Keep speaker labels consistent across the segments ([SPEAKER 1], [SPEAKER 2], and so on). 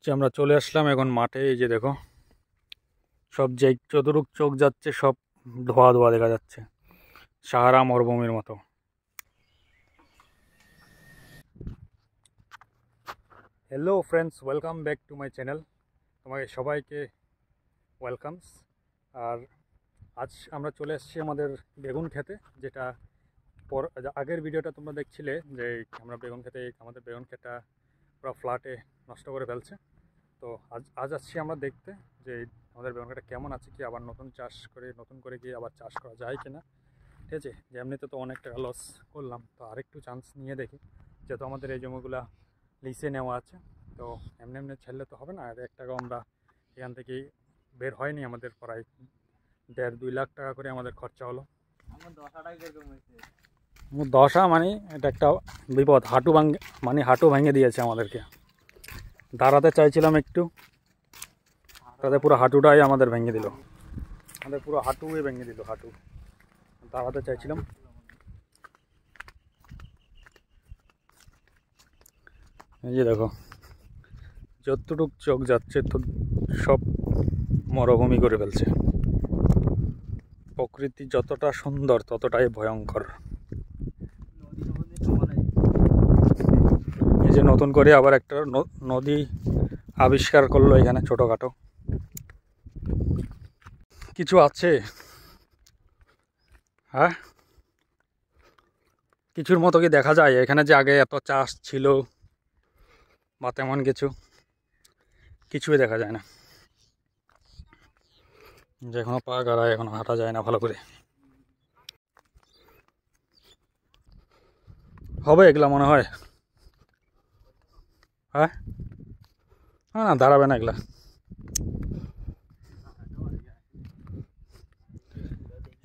[SPEAKER 1] যে আমরা চলে আসলাম এখন মাঠে। এই যে দেখো, সব যে যতটুক চোখ যাচ্ছে সব ধোয়া ধোয়া দেখা যাচ্ছে, সাহারা মরুভূমির মতো। Hello friends, welcome back to my channel. তোমাকে সবাইকে ওয়েলকামস। আর আজ আমরা চলে এসেছি আমাদের বেগুন খেতে, যেটা আগের ভিডিওটা তোমরা দেখছিলে যে আমরা বেগুন খেতে, আমাদের বেগুন খেতটা পুরো ফ্ল্যাটে নষ্ট করে ফেলছে। তো আজ আসছি আমরা দেখতে যে আমাদের বেগুন খেতটা কেমন আছে, কি আবার নতুন করে কি আবার চাষ করা যায় কিনা। ঠিক আছে, যে এমনিতে তো অনেক টাকা লস করলাম, তো আরেকটু চান্স নিয়ে দেখি, যেহেতু আমাদের এই জমিগুলা লিসে নেওয়া আছে। তো এমনি এমনি ছাড়লে তো হবে না, আর 1 টাকাও আমরা এখান থেকেই বের হয়নি। আমাদের প্রায় 1.5-2 লাখ টাকা করে আমাদের খরচা হলো। দশা মানে এটা একটা বিপদ, হাঁটু ভেঙে দিয়েছে আমাদেরকে। দাঁড়াতে চাইছিলাম একটু, তাতে পুরো হাঁটুটাই আমাদের ভেঙে দিল, আমাদের পুরো হাঁটুই ভেঙে দিল। দাঁড়াতে চাইছিলাম। এই যে দেখো, যতটুক চোখ যাচ্ছে তো সব মরুভূমি করে ফেলছে। প্রকৃতি যতটা সুন্দর ততটাই ভয়ঙ্কর। এই যে নতুন করে আবার একটা নদী আবিষ্কার করলো এখানে, ছোটোখাটো কিছু আছে। হ্যাঁ, কিছুর মতো কি দেখা যায় এখানে যে আগে এত চাষ ছিল বা তেমন কিছুই দেখা যায় না। যে এখনো পা গাড়ায়, এখনো হাঁটা যায় না ভালো করে। হবে এগুলা মনে হয়। হ্যাঁ, না দাঁড়াবে না এগুলা।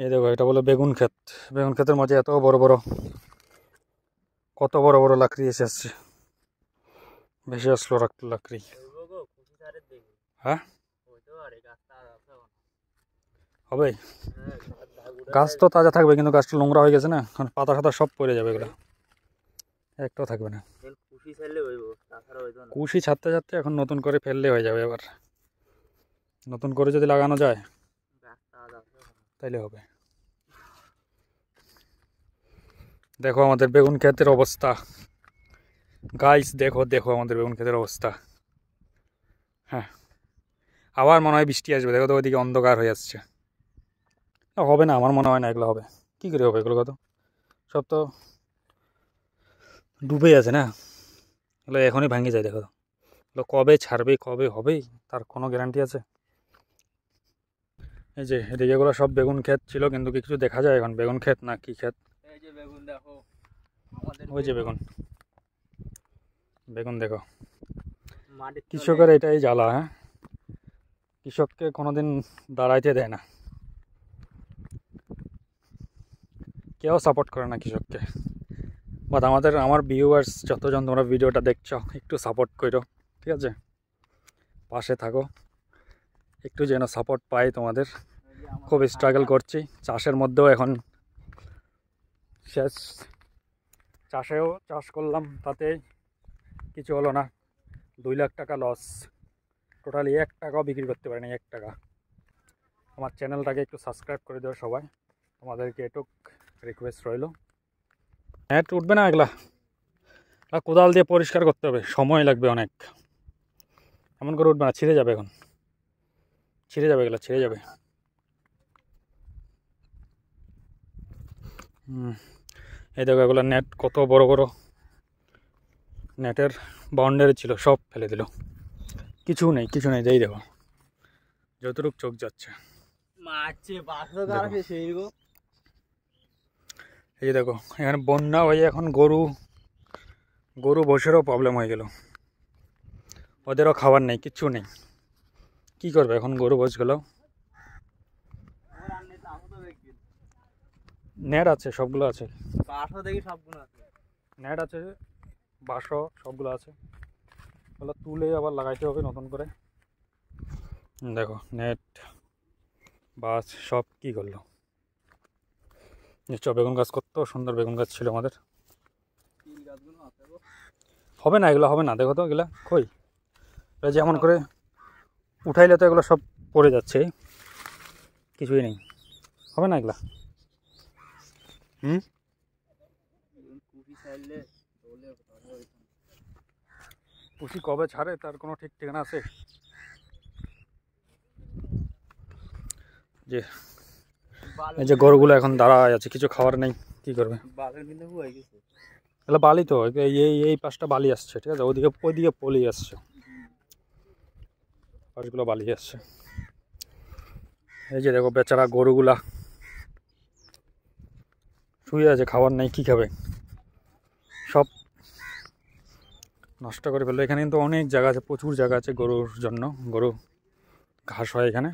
[SPEAKER 1] এই দেখো, এটা বলে বেগুন ক্ষেত। বেগুন ক্ষেতের মাঝে এত কত বড় বড় লাকড়ি এসে আসছে, ভেসে আসলো লাকড়ি। হ্যাঁ, হবে। গাছ তো তাজা থাকবে, কিন্তু গাছটা নোংরা হয়ে গেছে না, পাতা খাতা সব পড়ে যাবে, এগুলো একটাও থাকবে না। কুশি ছাড়তে ছাড়তে এখন নতুন করে ফেললে হয়ে যাবে। এবার নতুন করে যদি লাগানো যায় তাইলে হবে। দেখো আমাদের বেগুন ক্ষেতের অবস্থা গাইস, দেখো দেখো আমাদের বেগুন ক্ষেতের অবস্থা। হ্যাঁ, আবার মনে হয় বৃষ্টি আসবে। দেখো তো ওইদিকে অন্ধকার হয়ে আসছে। হবে না, আমার মনে হয় না এগুলো হবে। কী করে হবে এগুলো? কত সব তো ডুবে আছে না, এগুলো এখনই ভাঙে যায়। দেখো এগুলো কবে ছাড়বে, কবে হবে, তার কোনো গ্যারান্টি আছে? এই যে এদিকে এগুলো সব বেগুন ক্ষেত ছিল, কিন্তু কিছু দেখা যায় এখন বেগুন ক্ষেত না কি ক্ষেত।
[SPEAKER 2] এই যে বেগুন দেখো,
[SPEAKER 1] ওই যে বেগুন দেখো। কৃষকের এটাই জ্বালা। হ্যাঁ, কৃষককে কোনোদিন দাঁড়াইতে দেয় না, কেউ সাপোর্ট করে না কৃষককে। বাট আমার ভিউয়ার্স যতজন তোমরা ভিডিওটা দেখছো, একটু সাপোর্ট করো, ঠিক আছে? পাশে থাকো, একটু যেন সাপোর্ট পাই তোমাদের। খুব স্ট্রাগল করছি চাষের মধ্যেও। এখন শেষ, চাষ করলাম, তাতে কিছু হলো না। 2 লাখ টাকা লস, টোটালি 1 টাকাও বিক্রি করতে পারি না, 1 টাকা। আমার চ্যানেলটাকে একটু সাবস্ক্রাইব করে দেওয়া সবাই, তোমাদেরকে এটুক রিকোয়েস্ট রইল। নেট উঠবে না এগুলা, কোদাল দিয়ে পরিষ্কার করতে হবে, সময় লাগবে অনেক। এমন করে উঠবে না, ছিঁড়ে যাবে। এখন ছিঁড়ে যাবে, এগুলো ছিঁড়ে যাবে। এই দেখো, এগুলো নেট কত বড় বড় নেটের বাউন্ডারি ছিল, সব ফেলে দিল। কিছু নেই। এই দেখো, যতটুক চোখ যাচ্ছে। এই যে দেখো, এখানে বন্যা হয়ে এখন গরু বসেরও প্রবলেম হয়ে গেল। ওদেরও খাবার নেই, কিচ্ছু নেই। কি করবে এখন গরু বসগুলো? নেট আছে, সবগুলো আছে, নেট আছে, বাঁশও সবগুলো আছে। ওগুলো তুলে আবার লাগাইতে হবে নতুন করে। দেখো নেট, বাস সব কি করলো। নিশ্চয় বেগুন গাছ, কত সুন্দর বেগুন গাছ ছিল আমাদের। হবে না, এগুলো হবে না। দেখো তো এগুলা কই, যেমন করে উঠাইলে তো এগুলো সব পড়ে যাচ্ছে, কিছুই নেই, হবে না এগুলা। পুষি কবে ছাড়ে তার কোনো ঠিক ঠিকানা আছে? যে এই যে গরুগুলো এখন দাঁড়ায় আছে, কিছু খাবার নেই, কি করবে? এগুলো বালি তো, এই পাশটা বালি আসছে, ঠিক আছে, ওইদিকে পলি আসছে, পাশগুলো বালি আসছে। এই যে দেখো বেচারা গরুগুলা শুয়ে আছে, খাবার নেই, কি খাবে, সব নষ্ট করে ফেললো। এখানে কিন্তু অনেক জায়গা আছে, প্রচুর জায়গা আছে গরুর জন্য, গরু ঘাস হয় এখানে।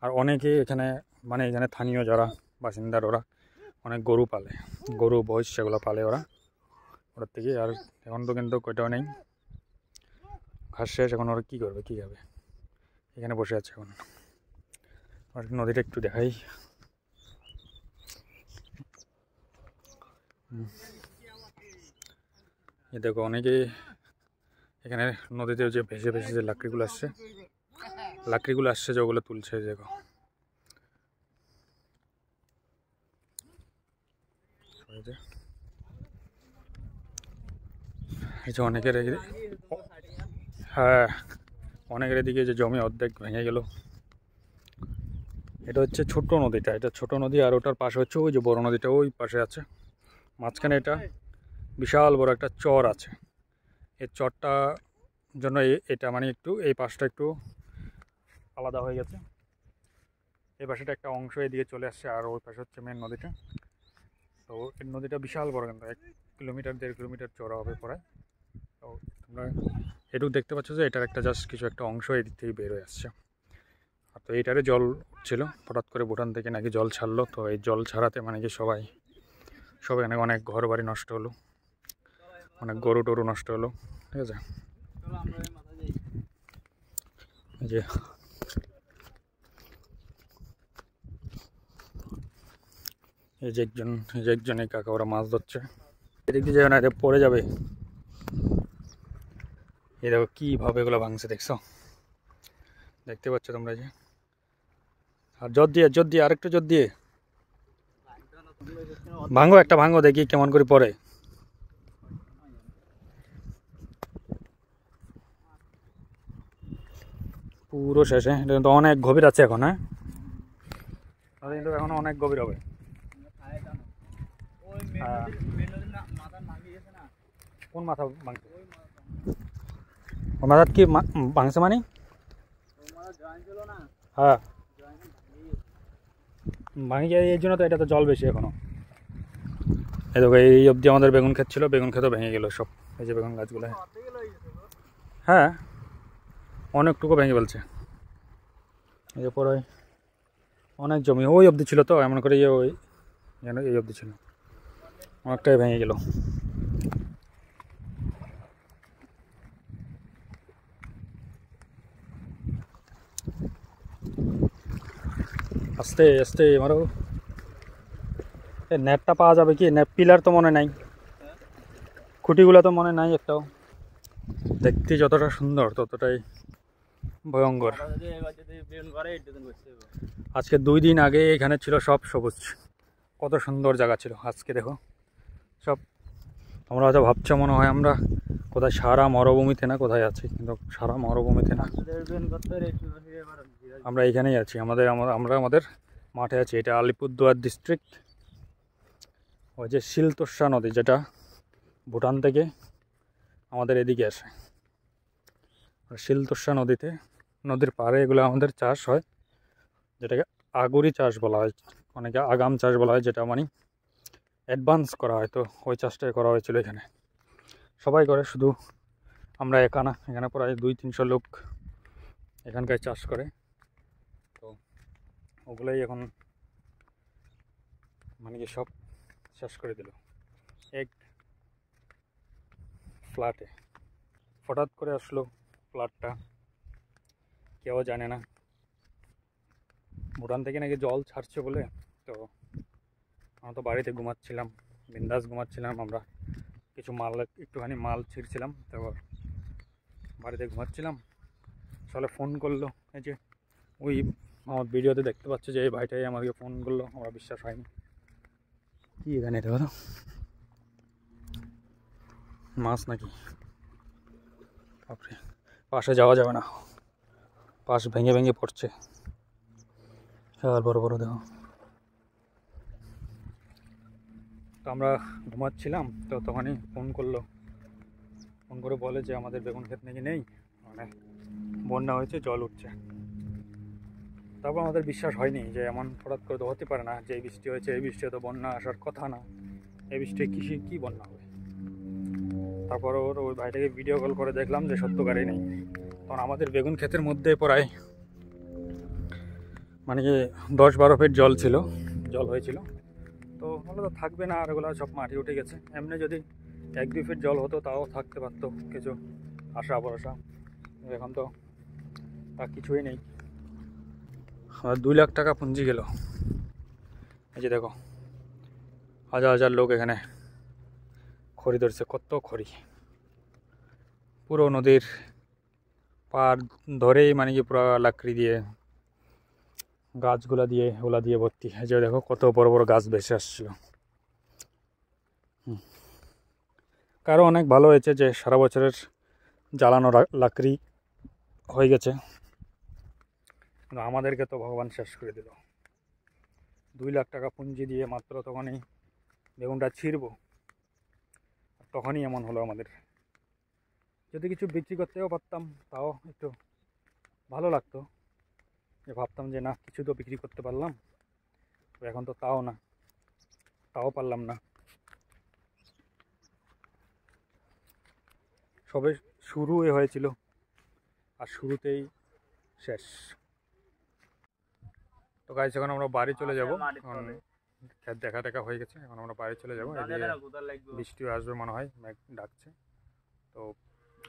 [SPEAKER 1] আর অনেকে এখানে মানে এখানে স্থানীয় যারা বাসিন্দার ওরা অনেক গরু পালে, গরু মহিষ সেগুলো পালে ওরা ওটার থেকে। আর এখন তো কিন্তু কোথাও নেই, ঘাস শেষ, এখন ওরা কী করবে, কী খাবে, এখানে বসে আছে এখন। আর নদীটা একটু দেখাই, এই দেখো অনেকে এখানে নদীতে যে ভেসে ভেসে যে লাকড়িগুলো আসছে যে ওগুলো তুলছে, দেখো এই যে অনেকের, হ্যাঁ অনেকের এদিকে যে জমি অর্ধেক ভেঙে গেল। এটা হচ্ছে ছোট নদীটা, এটা ছোট নদী, আর ওটার পাশে হচ্ছে ওই যে বড় নদীটা ওই পাশে আছে, মাঝখানে এটা বিশাল বড় একটা চর আছে। এই চরটা জন্য এটা মানে একটু এই পাশটা একটু আলাদা হয়ে গেছে, এই পাশেটা একটা অংশ এদিকে চলে আসছে, আর ওই পাশে হচ্ছে মেন নদীটা। তো এই নদীটা বিশাল বড়, কিন্তু 1 কিলোমিটার 1.5 কিলোমিটার চড়া হবে পরে। তো তোমরা এটুকু দেখতে পাচ্ছ যে এটার একটা জাস্ট কিছু একটা অংশ এদিক থেকে বের হয়ে আসছে। আর তো এইটারে জল ছিল, হঠাৎ করে ভুটান থেকে নাকি জল ছাড়লো, তো এই জল ছাড়াতে মানে কি সবাই এখানে অনেক ঘর বাড়ি নষ্ট হলো, অনেক গরু টরু নষ্ট হলো, ঠিক আছে। এই যে একজন এই কাকা ওরা মাছ ধরছে, এদিক দিয়ে যাবে না, এটা পড়ে যাবে। এই দেখো কীভাবে এগুলো ভাঙছে, দেখছো, দেখতে পাচ্ছ তোমরা যে। আর জোর দিয়ে আরেকটু জোর দিয়ে ভাঙো, একটা ভাঙো, দেখি কেমন করে পড়ে। পুরো শেষে, এটা কিন্তু অনেক গভীর আছে এখন, হ্যাঁ কিন্তু এখন অনেক গভীর হবে। কোন মাথা ভাঙছে? ও মাথার কি ভাঙছে মানে? হ্যাঁ ভাঙি যায়, এই জন্য তো এটা তো জল বেশি এখনো। এই দেখো এই অবধি আমাদের বেগুন ক্ষেত ছিল, বেগুন ক্ষেতও ভেঙে গেল সব, এই যে বেগুন গাছগুলো, হ্যাঁ অনেকটুকু ভেঙে ফেলছে। এই যে পরে অনেক জমি ওই অবধি ছিল, তো এমন করে ওই এই অবধি ছিল, অনেকটাই ভেঙে গেল। আস্তে আস্তে মারো, নেটটা পাওয়া যাবে কি? নেট পিলার তো মনে নাই, খুঁটিগুলো তো মনে নাই একটাও। দেখতে যতটা সুন্দর ততটাই ভয়ঙ্কর। আজকে 2 দিন আগে এখানে ছিল সব সবুজ, কত সুন্দর জায়গা ছিল, আজকে দেখো সব। তোমরা হয়তো ভাবছো মনে হয় আমরা কোথায় সারা মরুভূমিতে না কোথায় আছি, কিন্তু সারা মরুভূমিতে না, আমরা এখানেই আছি, আমরা আমাদের মাঠে আছি। এটা আলিপুরদুয়ার ডিস্ট্রিক্ট, ওই যে শিলতোষা নদী যেটা ভুটান থেকে আমাদের এদিকে আসে, শিলতোষা নদীর পাড়ে এগুলো আমাদের চাষ হয়, যেটাকে আগুরি চাষ বলা হয়, অনেকে আগাম চাষ বলা হয়, যেটা মানে অ্যাডভান্স করা হয়। তো ওই চাষটাই করা হয়েছিল এখানে, সবাই করে, শুধু আমরা একা না, এখানে প্রায় 200-300 লোক এখানকার চাষ করে। তো ওগুলোই এখন মানে কি সব শেষ করে দিল এক ফ্ল্যাটে, হঠাৎ করে আসলো ফ্ল্যাটটা, কেউ জানে না। ভুটান থেকে নাকি জল ছাড়ছে বলে, তো আমরা তো বাড়িতে ঘুমাচ্ছিলাম, বিন্দাস ঘুমাচ্ছিলাম, আমরা কিছু একটুখানি মাল ছিঁড়ছিলাম, তারপর বাড়িতে ঘুমাচ্ছিলাম। আসলে ফোন করলো, এই যে ওই আমার ভিডিওতে দেখতে পাচ্ছে যে এই ভাইটাই আমাকে ফোন করলো, আমার বিশ্বাস হয়নি। কি এখানে এটা বলো, মাছ নাকি? বাপরে, পাশে যাওয়া যাবে না, পাশ ভেঙে ভেঙে পড়ছে। আর বড় বড় দেখো। তো আমরা ঘুমাচ্ছিলাম, তো তখনই ফোন করলো, ফোন করে বলে যে আমাদের বেগুন ক্ষেত নাকি নেই, মানে বন্যা হয়েছে, জল উঠছে। তারপর আমাদের বিশ্বাস হয়নি যে এমন হঠাৎ করে তো হতে পারে না, যে এই বৃষ্টি হয়েছে, এই বৃষ্টি তো বন্যা আসার কথা না, এই বৃষ্টি কী বন্যা হবে। তারপর ওই ভাইটাকে ভিডিও কল করে দেখলাম যে সত্যকারই নেই। তখন আমাদের বেগুন ক্ষেতের মধ্যে প্রায় মানে কি 10-12 ফিট জল হয়েছিল। তো ওগুলো তো থাকবে না, আর ওগুলো সব মাটি উঠে গেছে। এমনি যদি 1-2 ফিট জল হতো তাও থাকতে পারতো কিছু আশা ভরসা। এখন তো তা কিছুই নেই। আর 2 লাখ টাকা পুঁজি গেল। এই যে দেখো, হাজার হাজার লোক এখানে খড়ি ধরছে, কত খড়ি, পুরো নদীর পার ধরেই মানে কি পুরো লাকড়ি দিয়ে, গাছগুলা দিয়ে, ওলা দিয়ে ভর্তি। এই যে দেখো কত বড় বড় গাছ ভেসে আসছিল। কারো অনেক ভালো হয়েছে যে সারা বছরের জ্বালানো লাকড়ি হয়ে গেছে, কিন্তু আমাদেরকে তো ভগবান শেষ করে দিল। 2 লাখ টাকা পুঁজি দিয়ে মাত্র তখনই বেগুনটা ছিঁড়ব, তখনই এমন হলো আমাদের। যদি কিছু বিক্রি করতেও পারতাম তাও একটু ভালো লাগতো, যে ভাবতাম যে না কিছু তো বিক্রি করতে পারলাম। তো এখন তো তাও পারলাম না। সবে শুরু হয়েছিল আর শুরুতেই শেষ। তো গাইস, এখন আমরা বাড়ি চলে যাব, এখন ক্ষেত দেখা হয়ে গেছে, এখন আমরা বাড়ি চলে যাবো। এদিকে বৃষ্টিও আসবে মনে হয়, মেঘ ডাকছে। তো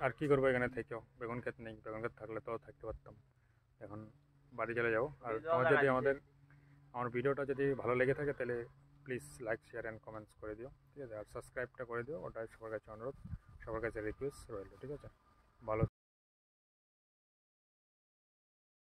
[SPEAKER 1] আর কি করবো এখানে থেকেও, বেগুন ক্ষেত নেই, বেগুন ক্ষেত থাকলে তো থাকতে পারতাম। এখন বাড়ি চলে যাবো। আর তোমার যদি আমার ভিডিওটা যদি ভালো লেগে থাকে তাহলে please like, share and comments করে দিও, ঠিক আছে? আর সাবস্ক্রাইবটা করে দিও, ওটাই সবার কাছে অনুরোধ, সবার কাছে রিকোয়েস্ট রইল, ঠিক আছে? ভালো।